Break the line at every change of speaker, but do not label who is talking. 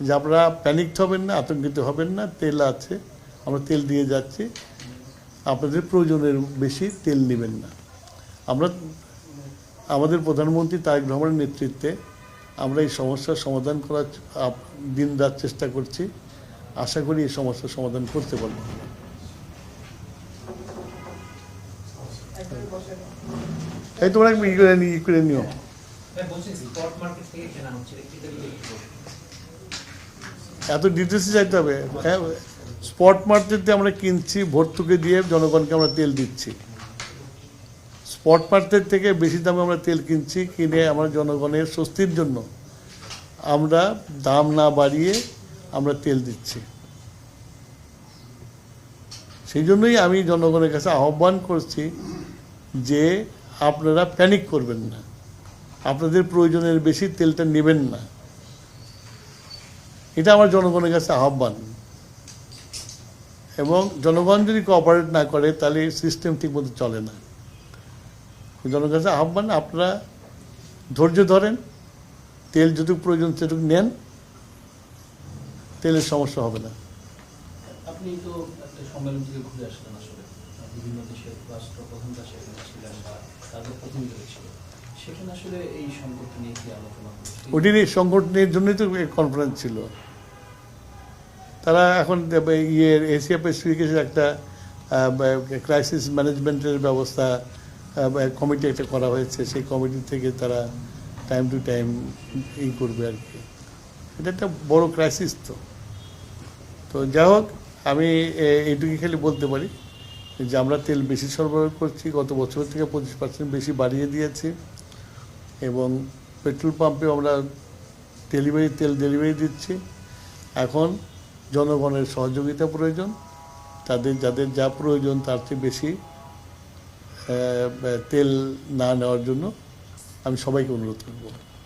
যে আপনারা প্যানিকড হবেন না, আতঙ্কিত হবেন না, তেল আছে, আমরা তেল দিয়ে যাচ্ছি, আপনাদের প্রয়োজনের বেশি তেল নেবেন না। আমরা আমাদের প্রধানমন্ত্রী তারেক রহমানের নেতৃত্বে আমরা এই সমস্যার সমাধান করার দিন রাত চেষ্টা করছি। আশা করি এই সমস্যার সমাধান করতে পারবো। এই তোমরা ই করে নিও। এত ডিটেলসে চাইতে হবে। হ্যাঁ, স্পট মার্কেটে আমরা কিনছি, ভর্তুকি দিয়ে জনগণকে আমরা তেল দিচ্ছি। স্পট মার্কেট থেকে বেশি দামে আমরা তেল কিনছি, কিনে আমরা জনগণের স্বস্তির জন্য আমরা দাম না বাড়িয়ে আমরা তেল দিচ্ছি। সেই জন্যই আমি জনগণের কাছে আহ্বান করছি যে আপনারা প্যানিক করবেন না, আপনাদের প্রয়োজনের বেশি তেলটা নেবেন না। এটা আমার জনগণের কাছে আহ্বান। এবং জনগণ যদি কোঅপারেট না করে তাহলে সিস্টেম ঠিকমতো চলে না। জনগণের কাছে আহ্বান, আপনারা ধৈর্য ধরেন, তেল যেটুকু প্রয়োজন সেটুকু নেন, তেলের সমস্যা হবে না।
আপনি তো একটা সম্মেলন থেকে ঘুরে আসলেন, আসলে বিভিন্ন দেশের রাষ্ট্রপ্রধানরা সেখানে ছিলেন বা তাদের প্রতিনিধি ছিল, সেখানে আসলে এই সংকট নিয়ে কি আলোচনা হয়েছে?
ওটির এই সংগঠনের জন্যই তো কনফারেন্স ছিল। তারা এখন এশিয়া প্যাসিফিকের একটা ক্রাইসিস ম্যানেজমেন্টের ব্যবস্থা কমিটি একটা করা হয়েছে, সেই কমিটি থেকে তারা টাইম টু টাইম করবে আর কি। এটা একটা বড় ক্রাইসিস। তো যাই হোক, আমি এইটুকু খালি বলতে পারি যে আমরা তেল বেশি সরবরাহ করছি, গত বছর থেকে 25% বেশি বাড়িয়ে দিয়েছি। এবং পেট্রোল পাম্পে আমরা তেল ডেলিভারি দিচ্ছি। এখন জনগণের সহযোগিতা প্রয়োজন, যাদের যা প্রয়োজন তার চেয়ে বেশি তেল না নেওয়ার জন্য আমি সবাইকে অনুরোধ করব।